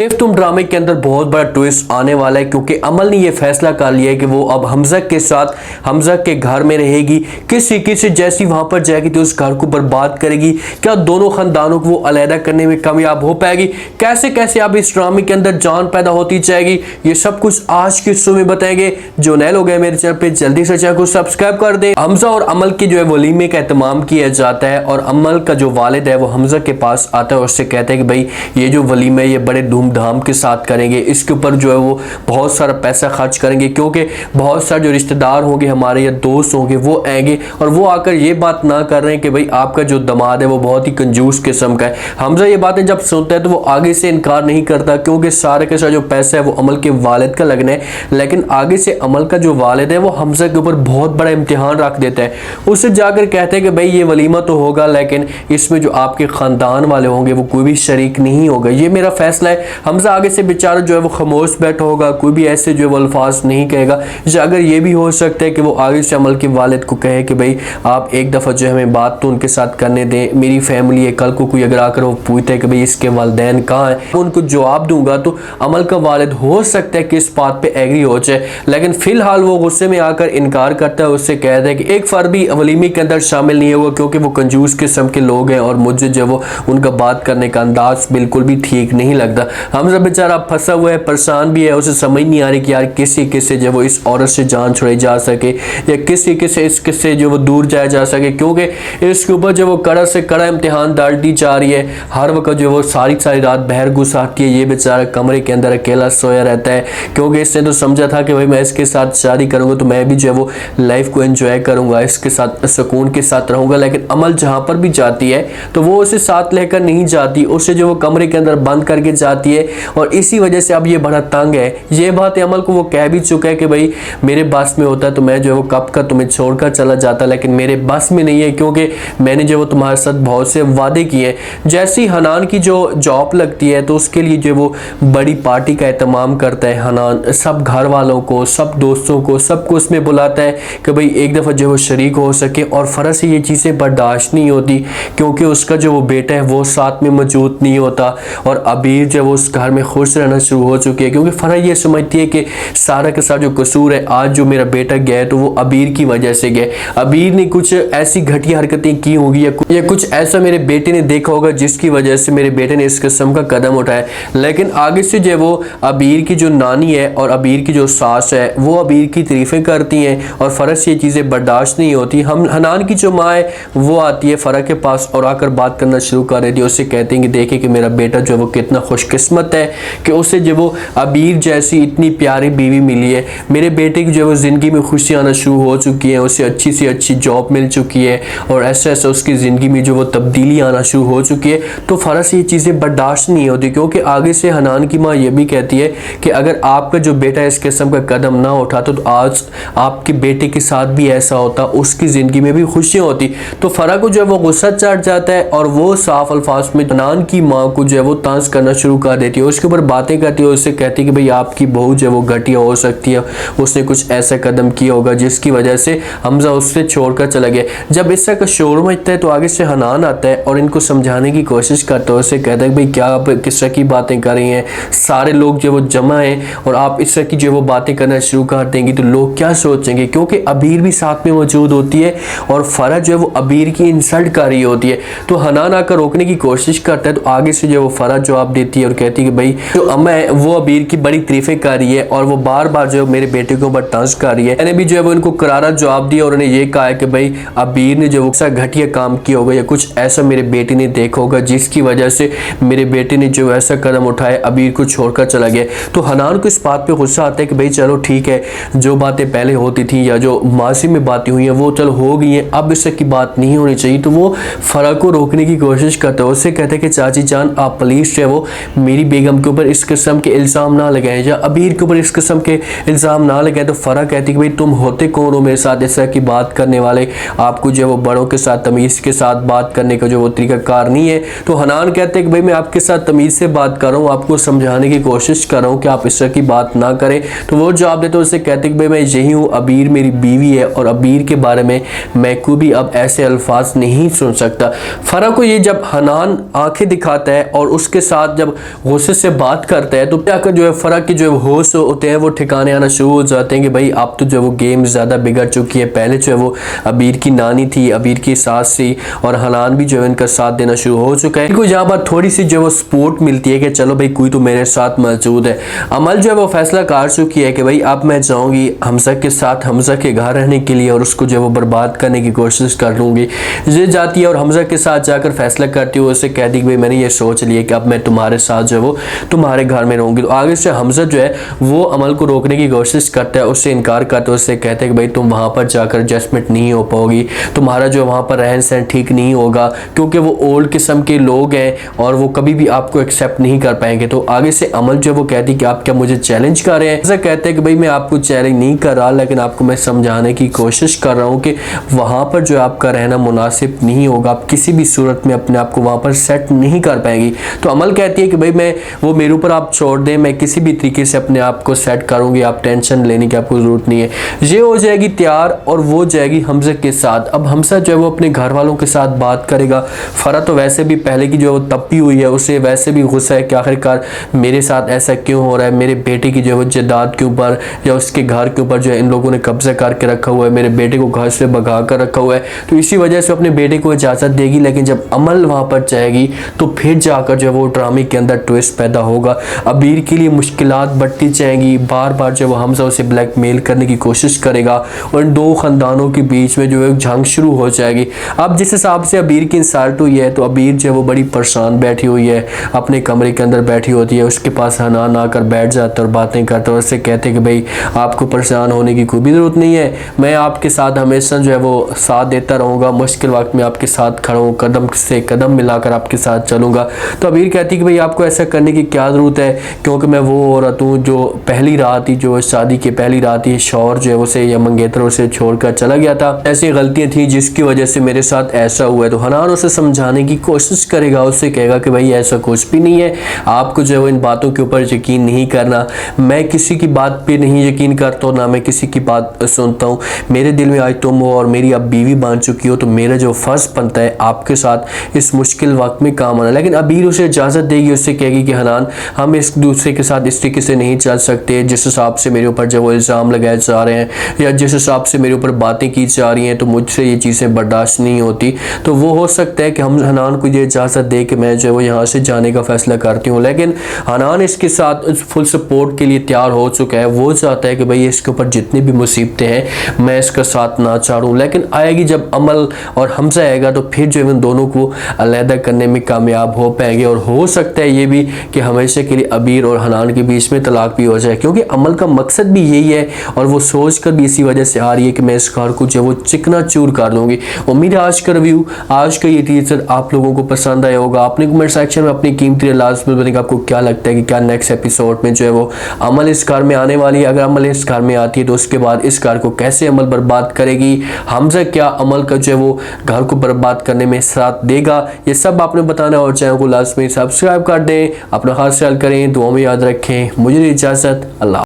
तुम ड्रामे के अंदर बहुत बड़ा ट्विस्ट आने वाला है क्योंकि अमल ने यह फैसला कर लिया है कि वो अब हमजा के साथ हमजा के घर में रहेगी। किस तरीके से जैसी वहां पर जाएगी तो उस घर को बर्बाद करेगी, क्या दोनों खानदानों को वो अलहदा करने में कामयाब हो पाएगी, कैसे कैसे अब इस ड्रामे के अंदर जान पैदा होती जाएगी, ये सब कुछ आज के शो में बताएंगे। जो नए लोग हैं मेरे चैनल पे जल्दी से चैनल को सब्सक्राइब कर दे। हमजा और अमल के जो है वलीमे का एहतमाम किया जाता है और अमल का जो वालिद है वो हमजा के पास आता है और उससे कहते हैं कि भाई ये जो वलीमा है ये बड़े धूमधाम के साथ करेंगे, इसके ऊपर जो है वो बहुत सारा पैसा खर्च करेंगे क्योंकि बहुत सारे जो रिश्तेदार होंगे हमारे या दोस्त होंगे वो आएंगे और वो आकर ये बात ना कर रहे हैं कि भाई आपका जो दामाद है वो बहुत ही कंजूस किस्म का है। हमजा ये बातें जब सुनता है तो वो आगे से इनकार नहीं करता क्योंकि सारे के सारा जो पैसा है वो अमल के वालिद का लगना है, लेकिन आगे से अमल का जो वालिद है वो हमजा के ऊपर बहुत बड़ा इम्तिहान रख देता है। उससे जाकर कहते हैं कि भाई ये वलीमा तो होगा लेकिन इसमें जो आपके खानदान वाले होंगे वो कोई भी शरीक नहीं होगा, ये मेरा फैसला है। हमजा आगे से बेचारा जो है वो खामोश बैठा होगा, कोई भी ऐसे जो है वो अल्फाज नहीं कहेगा। अगर ये भी हो सकता है कि वो आगे से अमल के वालिद को कहे कि भाई आप एक दफ़ा जो है हमें बात तो उनके साथ करने दें, मेरी फैमिली है, कल को कोई अगर आकर वो पूछता है कि भाई इसके वालिदैन कहाँ हैं, उनको जवाब दूंगा तो अमल का वालिद हो सकता है कि इस बात पे एग्री हो जाए, लेकिन फिलहाल वो गुस्से में आकर इनकार करता है। उससे कहता है कि एक फर्द भी वलीमे के अंदर शामिल नहीं होगा क्योंकि वो कंजूस किस्म के लोग हैं और मुझे जो वो उनका बात करने का अंदाज बिल्कुल भी ठीक नहीं लगता। हमजा बेचारा फंसा हुआ है, परेशान भी है, उसे समझ नहीं आ रही कि यार किस तरीके से जो वो इस औरत से जान छुड़ाई जा सके या किस तरीके से इसके से जो वो दूर जाया जा सके क्योंकि इसके ऊपर जो वो कड़ा से कड़ा इम्तिहान डालती जा रही है। हर वक्त जो वो सारी सारी रात बहर गुजारती है, ये बेचारा कमरे के अंदर अकेला सोया रहता है क्योंकि इसने तो समझा था कि भाई मैं इसके साथ शादी करूंगा तो मैं भी जो है वो लाइफ को एंजॉय करूंगा, इसके साथ सुकून के साथ रहूंगा, लेकिन अमल जहां पर भी जाती है तो वो उसे साथ लेकर नहीं जाती, उसे जो वो कमरे के अंदर बंद करके जाती है और इसी वजह से अब ये बड़ा तंग है। ये बात अमल को वो कह भी चुका है कि भाई मेरे बस में होता तो मैं जो है वो कब का तुम्हें छोड़कर चला जाता, लेकिन मेरे बस में नहीं है क्योंकि मैंने जो वो तुम्हारे साथ बहुत से वादे किए। जैसी हनान की जो जॉब लगती है तो उसके लिए जो वो बड़ी पार्टी का एहतमाम करता है, हनान सब घर वालों को, सब दोस्तों को, सबको उसमें बुलाता है कि भाई एक दफ़ा जो वो शरीक हो सके और फ़र्ज से ये चीज़ें बर्दाश्त नहीं होती क्योंकि उसका जो वो बेटा है वो साथ में मौजूद नहीं होता और अबीर जो वो उस घर में खुश रहना शुरू हो चुकी है क्योंकि फरा ये समझती है कि सारा के सारा जो कसूर है आज जो मेरा बेटा गया है तो वो अबीर की वजह से गया, अबीर ने कुछ ऐसी घटिया हरकतें की होगी या कुछ ऐसा मेरे बेटे ने देखा होगा जिसकी वजह से मेरे बेटे ने इस किस्म का कदम उठाया। लेकिन आगे से जो वो अबीर की जो नानी है और अबीर की जो सास है वो अबीर की तारीफें करती हैं और फ़र्ज से ये चीज़ें बर्दाश्त नहीं होती। हम हनान की जो माँ है वो आती है फ़रा के पास और आकर बात करना शुरू कर देती है, उससे कहते हैं कि देखे कि मेरा बेटा जो वो कितना खुशकिस्मत है कि उसे जो वो अबीर जैसी इतनी प्यारी बीवी मिली है, मेरे बेटे की जो वो ज़िंदगी में खुशियाँ आना शुरू हो चुकी हैं, उसे अच्छी से अच्छी जॉब मिल चुकी है और ऐसा ऐसा उसकी ज़िंदगी में जो वो तब्दीली आना शुरू हो चुकी है। तो फ़र्ज से ये चीज़ें बर्दाश्त नहीं होती क्योंकि आगे से हनान की माँ ये भी कहती है कि अगर आपका जो बेटा इस किस्म का कदम ना उठाता तो आज आपके बेटे के साथ भी ऐसा होता, उसकी ज़िंदगी में भी खुशियाँ होती। तो फ़रा को जो है वो गुस्सा चढ़ जाता है और वो साफ अल्फाज में हनान की माँ को जो है वो तांस करना शुरू कर देती है, उसके ऊपर बातें करती है, उससे कहती है कि भाई आपकी बहू जो है वो घटिया हो सकती है, उसने कुछ ऐसा कदम किया होगा जिसकी वजह से हमजा उससे छोड़कर चला गया। जब इस तरह का शोर मचता है तो आगे से हनान आता है और इनको समझाने की कोशिश करता है, उससे कहता है भाई क्या आप किस तरह की बातें कर रही हैं, सारे लोग जो वो जमा हैं और आप इस तरह की जो वो बातें करना शुरू कर देंगी तो लोग क्या सोचेंगे क्योंकि अबीर भी साथ में मौजूद होती है और फ़रा जो है वो अबीर की इंसल्ट कर रही होती है। तो हनान आकर रोकने की कोशिश करता है तो आगे से जो वो फ़रा जवाब देती है और कहती है कि भाई जो अम्मा है वो अबीर की बड़ी तारीफें कर रही है और वो बार बार जो मेरे बेटे के ऊपर तंज कर रही है। मैंने भी जो है वो इनको करारा जवाब दिया और उन्हें ये कहा है कि भाई अबीर ने जो ऐसा घटिया काम किया होगा या कुछ ऐसा मेरे बेटे ने देखा होगा जिसकी वजह से मेरे बेटे ने जो ऐसा कदम उठाया अबीर को छोड़कर चला गया। तो हनान को इस बात पे गुस्सा आता है कि भाई चलो ठीक है, जो बातें पहले होती थी या जो माजी में बातें हुई हैं वो चलो हो गई हैं, अब इस तरह की बात नहीं होनी चाहिए। तो वो फ़रा को रोकने की कोशिश करता है, उससे कहते हैं कि चाची जान आप प्लीज़ जो है वो मेरी बेगम के ऊपर इस किस्म के इल्ज़ाम ना लगाएं या अबीर के ऊपर इस किस्म के इल्ज़ाम ना लगाएं। तो फ़रा कहती है कि भाई तुम होते कौन हो मेरे साथ इस तरह की बात करने वाले, आपको जो है वो बड़ों के साथ तमीज़ के साथ बात करने का जो वो तरीक़ाकार नहीं है। तो हनान कहते हैं कि भाई मैं आपके साथ तमीज़ से बात कर रहा हूँ, आपको समझाने की कोशिश कर रहा हूँ कि आप इस तरह की बात ना करें। तो वो जवाब देते हैं, उससे कहते हैं कि भाई मैं यही हूँ, अबीर मेरी बीवी है और अबीर के बारे में मैं कोई भी अब ऐसे अल्फाज नहीं सुन सकता। फ़रा को ये जब हनान आंखें दिखाता है और उसके साथ जब गुस्से से बात करता है तो जाकर जो है फरक के जो है होश होते हैं वो ठिकाने आना शुरू हो जाते हैं कि भाई अब तो जो है वो गेम ज़्यादा बिगड़ चुकी है। पहले जो है वो अबीर की नानी थी, अबीर की सास थी और हनान भी जो है इनका साथ देना शुरू हो चुका है। इनको यहाँ पर थोड़ी सी जो है वो सपोर्ट मिलती है कि चलो भाई कोई तो मेरे साथ मौजूद है। अमल जो है वो फैसला कर चुकी है कि भाई अब मैं जाऊँगी हमजा के साथ, हमजा के घर रहने के लिए और उसको जो है वो बर्बाद करने की कोशिश कर लूँगी। ये जाती है और हमजा के साथ जाकर फैसला करती है, उससे कह दी कि भाई मैंने ये सोच लिया कि अब मैं तुम्हारे साथ जो है वो तुम्हारे घर में रहूँगी। तो आगे से हमजा जो है वो अमल को रोकने की कोशिश करता है, उससे इनकार करता है, उससे कहते हैं कि भाई तुम वहाँ पर जाकर एडजस्टमेंट नहीं हो पाओगी, तुम्हारा जो वहाँ पर रहन सहन ठीक नहीं होगा क्योंकि वो ओल्ड किस्म के लोग हैं और वो कभी भी आपको एक्सेप्ट नहीं कर पाएंगे। तो आगे से अमल जो है वो कहती है कि आप क्या मुझे चैलेंज कर रहे हैं। ऐसा कहते हैं कि भाई मैं आपको चैलेंज नहीं कर रहा, लेकिन आपको मैं समझाने की कोशिश कर रहा हूँ कि वहाँ पर जो आपका रहना मुनासिब नहीं होगा, आप किसी भी सूरत में अपने आप को वहाँ पर सेट नहीं कर पाएंगी। तो अमल कहती है कि भाई मैं वो मेरे ऊपर आप छोड़ दें, मैं किसी भी तरीके से अपने आप को सेट करूँगी, आप टेंशन लेने की आपको ज़रूरत नहीं है। ये हो जाएगी तैयार और वो जाएगी हमजा के साथ। अब हमजा जो है वो अपने घर वालों के साथ बात करेगा। फरा तो वैसे भी पहले की जो है वो तप्पी हुई है, उसे वैसे भी गुस्सा है कि आखिरकार मेरे साथ ऐसा क्यों हो रहा है, मेरे बेटे की जो है वो जायदाद के ऊपर या उसके घर के ऊपर जो है इन लोगों ने कब्जा करके रखा हुआ है, मेरे बेटे को घर से भगा कर रखा हुआ है। तो इसी वजह से अपने बेटे को इजाज़त देगी, लेकिन जब अमल वहाँ पर जाएगी तो फिर जाकर जो है वो ड्रामे के अंदर ट्विस्ट पैदा होगा। अबीर के लिए मुश्किलात बढ़ती जाएंगी, बार बार जो है वो हमजा उसे ब्लैकमेल करने की कोशिश करेगा और इन दो ख़ानदानों के बीच में जो है जंग शुरू हो जाएगी। अब जिस हिसाब से अबीर की इंसल्ट हुई है तो अबीर जो है वो बड़ी परेशान बैठी हुई है, अपने कमरे के अंदर बैठी होती है, उसके पास हनान आकर बैठ जाता है और बातें करता है, उससे कहते हैं कि भाई आपको परेशान होने की कोई भी ज़रूरत नहीं है, मैं आपके साथ हमेशा जो है वो साथ देता रहूँगा, मुश्किल वक्त में आपके साथ खड़ा हूँ, कदम से कदम मिलाकर आपके साथ चलूँगा। तो अबीर कहती है कि भाई आपको ऐसा करने की क्या ज़रूरत है, क्योंकि मैं वो औरत हूँ जो पहली रात ही जो शादी की पहली रात ही शौहर जो है उसे या मंगेतर उसे छोड़कर चला गया था, ऐसी गलतियाँ थी जिसकी वजह से मेरे साथ ऐसा हुआ है। तो हनान उसे समझाने की कोशिश करेगा, उससे कहेगा कि भाई ऐसा कुछ भी नहीं है, आपको जो है इन बातों के ऊपर यकीन नहीं करना, मैं किसी की बात पे नहीं यकीन करता हूँ, ना मैं किसी की बात सुनता हूँ, मेरे दिल में आज तुम हो और मेरी अब बीवी बन चुकी हो, तो मेरा जो फ़र्ज़ बनता है आपके साथ इस मुश्किल वक्त में काम आना। लेकिन अबीर उसे इजाज़त देगी, उससे कहेगी कि हनान हम इस दूसरे के साथ इस तरीके से नहीं चल सकते, जिस हिसाब से मेरे ऊपर जो वो इल्ज़ाम लगाए जा रहे हैं या जिस हिसाब से मेरे ऊपर बातें की जा रही हैं तो मुझसे ये चीज़ें बर्दाश्त नहीं होती। तो वो हो सकता है कि हम हनान को ये इजाज़त दे कि मैं जो है वो यहाँ से जाने का फ़ैसला करती हूँ, लेकिन हनान इसके साथ फुल सपोर्ट के लिए तैयार हो चुका है। वो चाहता है कि भाई इसके ऊपर जितनी भी मुसीबतें हैं मैं इसका साथ ना चाहूँ, लेकिन आएगी जब अमल और हमजा आएगा तो फिर जो है इन दोनों को अलहदा करने में कामयाब हो पाएंगे। और हो सकता है ये भी कि हमेशा के लिए अबीर और हनान के बीच में तलाक भी हो जाए, क्योंकि अमल का मकसद भी यही है और वो सोच कर भी इसी वजह से आ रही है कि मैं इस घर को जो वो चिकना चूर कर लूँगी। उम्मीद है आज का रिव्यू, आज का ये टीजर आप लोगों को पसंद आया होगा। आपने कमेंट सेक्शन में अपनी कीमती लाजमी बताएंगे आपको क्या लगता है कि क्या नेक्स्ट एपिसोड में जो है वो अमल इस घर में आने वाली है। अगर अमल इस घर में आती है तो उसके बाद इस घर को कैसे अमल बर्बाद करेगी, हमजा क्या अमल का जो है वो घर को बर्बाद करने में साथ देगा, ये सब आपने बताना है। और चैनल को लाजमी सब्सक्राइब कर दें, अपना खास ख्याल करें, दुआ में याद रखें। मुझे इजाज़त, अल्लाह।